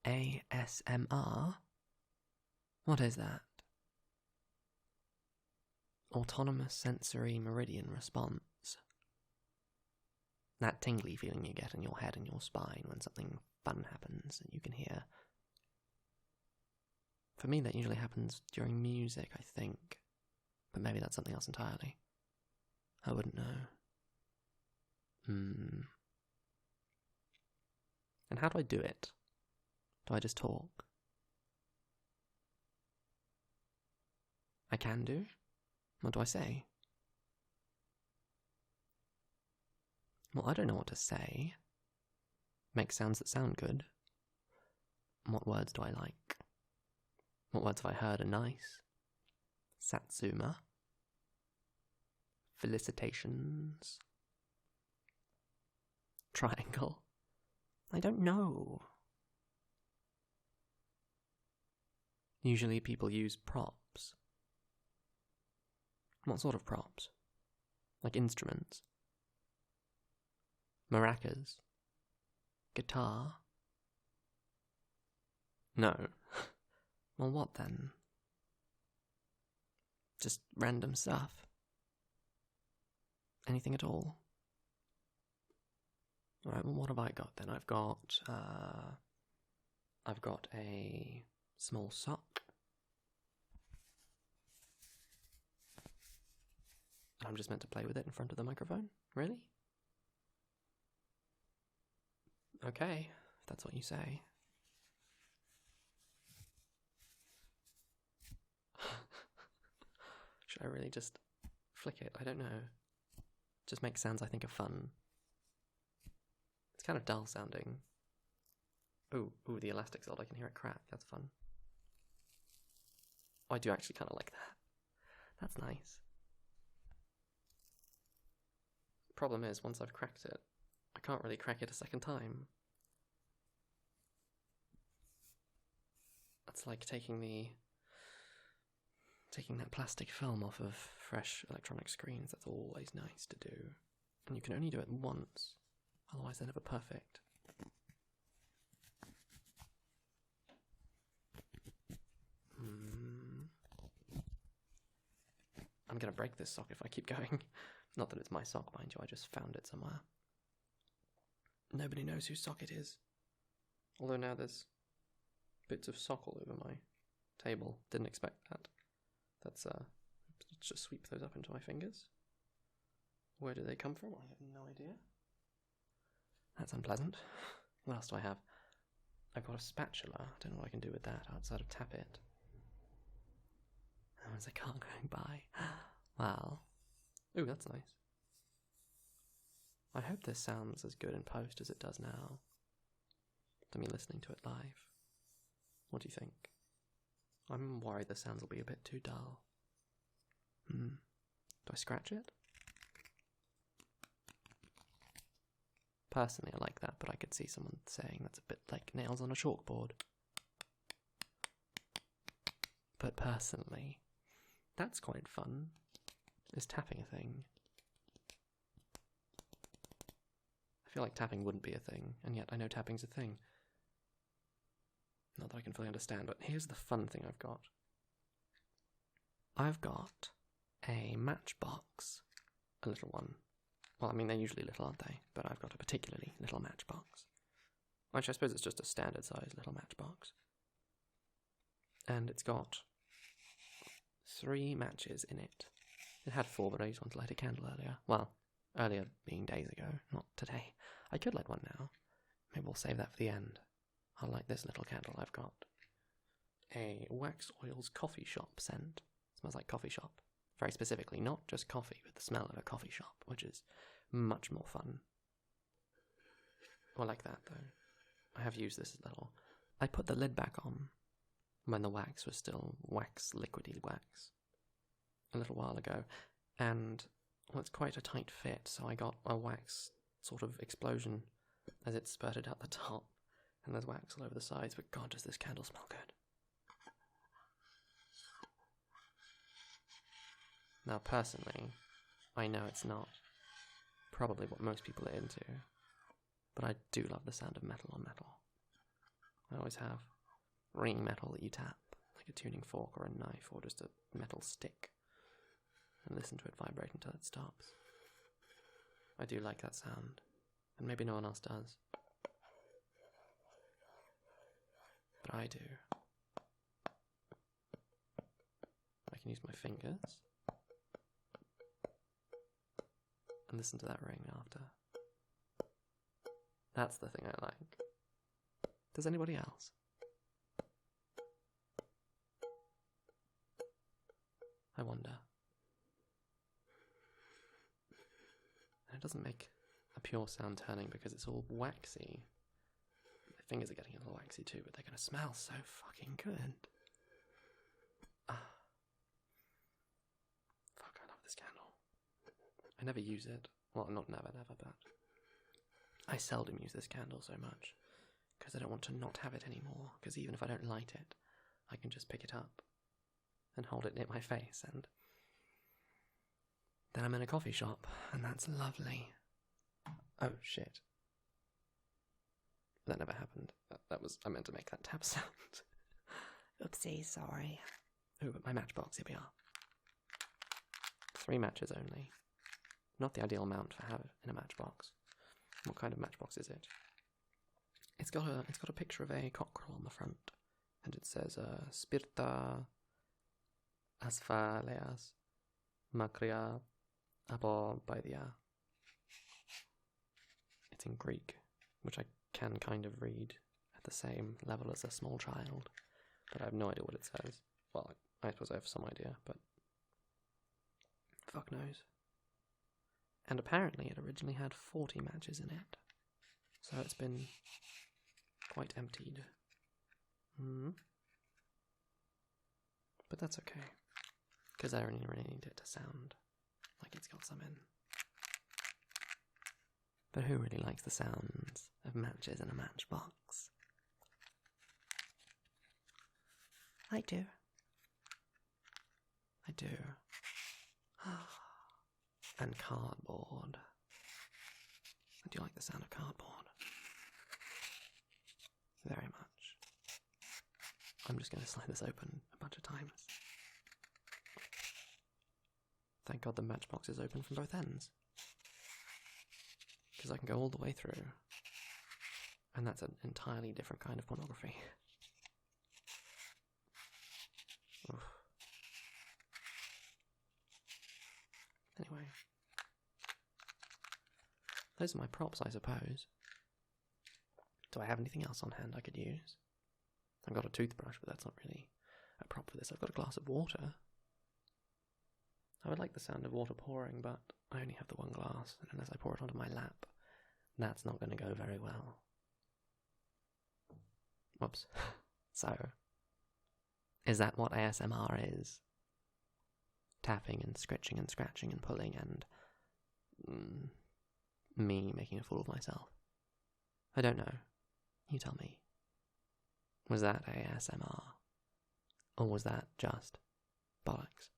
ASMR? What is that? Autonomous Sensory Meridian Response. That tingly feeling you get in your head and your spine when something fun happens and you can hear. For me, that usually happens during music, I think. But maybe that's something else entirely. I wouldn't know. And how do I do it? Do I just talk? I can do? What do I say? Well, I don't know what to say. Make sounds that sound good. What words do I like? What words have I heard are nice? Satsuma. Felicitations. Triangle. I don't know. Usually people use props. What sort of props? Like instruments? Maracas? Guitar? No. Well, what then? Just random stuff? Anything at all? Alright, well, what have I got then? I've got a small sock. I'm just meant to play with it in front of the microphone? Really? Okay, if that's what you say. Should I really just flick it? I don't know. Just make sounds I think are fun. It's kind of dull sounding. Ooh, the elastic's odd. I can hear it crack. That's fun. Oh, I do actually kind of like that. That's nice. Problem is, once I've cracked it, I can't really crack it a second time. That's like taking that plastic film off of fresh electronic screens. That's always nice to do. And you can only do it once, otherwise they're never perfect. I'm gonna break this sock if I keep going. Not that it's my sock, mind you, I just found it somewhere. Nobody knows whose sock it is. Although now there's bits of sock all over my table. Didn't expect that. Let's just sweep those up into my fingers. Where do they come from? I have no idea. That's unpleasant. What else do I have? I've got a spatula. I don't know what I can do with that outside of tap it. There's a car going by. Wow. Ooh, that's nice. I hope this sounds as good in post as it does now. To me listening to it live. What do you think? I'm worried the sounds will be a bit too dull. Do I scratch it? Personally, I like that, but I could see someone saying that's a bit like nails on a chalkboard. But personally, that's quite fun. Is tapping a thing? I feel like tapping wouldn't be a thing, and yet I know tapping's a thing. Not that I can fully understand, but here's the fun thing I've got. I've got a matchbox. A little one. Well, I mean, they're usually little, aren't they? But I've got a particularly little matchbox. Actually, I suppose it's just a standard size little matchbox. And it's got 3 matches in it. It had 4, but I used one to light a candle earlier. Well, earlier being days ago, not today. I could light one now. Maybe we'll save that for the end. I'll light this little candle I've got. A Wax Oils coffee shop scent. It smells like coffee shop. Very specifically, not just coffee, but the smell of a coffee shop, which is much more fun. I like that, though. I have used this a little. I put the lid back on when the wax was still wax, liquidy wax, a little while ago, and well, it's quite a tight fit, so I got a wax sort of explosion as it spurted out the top, and there's wax all over the sides, but God, does this candle smell good. Now, personally, I know it's not probably what most people are into, but I do love the sound of metal on metal. I always have. Ringing metal that you tap, like a tuning fork or a knife or just a metal stick, and listen to it vibrate until it stops. I do like that sound, and maybe no one else does. But I do. I can use my fingers and listen to that ring after. That's the thing I like. Does anybody else? I wonder. And it doesn't make a pure sound turning because it's all waxy. My fingers are getting a little waxy too, but they're going to smell so fucking good. Fuck, I love this candle. I never use it. Well, not never, but I seldom use this candle so much because I don't want to not have it anymore, because even if I don't light it, I can just pick it up and hold it near my face, and then I'm in a coffee shop, and that's lovely. Oh, shit. That never happened. I meant to make that tap sound. Oopsie, sorry. Ooh, but my matchbox, here we are. 3 matches only. Not the ideal amount for have in a matchbox. What kind of matchbox is it? It's got a picture of a cockerel on the front, and it says Spirta Asphaleas Makria Apobaidia. It's in Greek, which I can kind of read at the same level as a small child, but I have no idea what it says. Well, I suppose I have some idea, but fuck knows. And apparently it originally had 40 matches in it, so it's been quite emptied. But that's okay, because I only really need it to sound like it's got some in. But who really likes the sounds of matches in a matchbox? I do. I do. And cardboard. I do like the sound of cardboard. Very much. I'm just going to slide this open a bunch of times. Thank God the matchbox is open from both ends, because I can go all the way through, and that's an entirely different kind of pornography. Oof. Anyway, those are my props, I suppose. Do I have anything else on hand I could use? I've got a toothbrush, but that's not really a prop for this. I've got a glass of water. I would like the sound of water pouring, but I only have the one glass, and unless I pour it onto my lap, that's not going to go very well. Whoops. So, is that what ASMR is? Tapping and scratching and scratching and pulling and me making a fool of myself? I don't know. You tell me. Was that ASMR? Or was that just bollocks?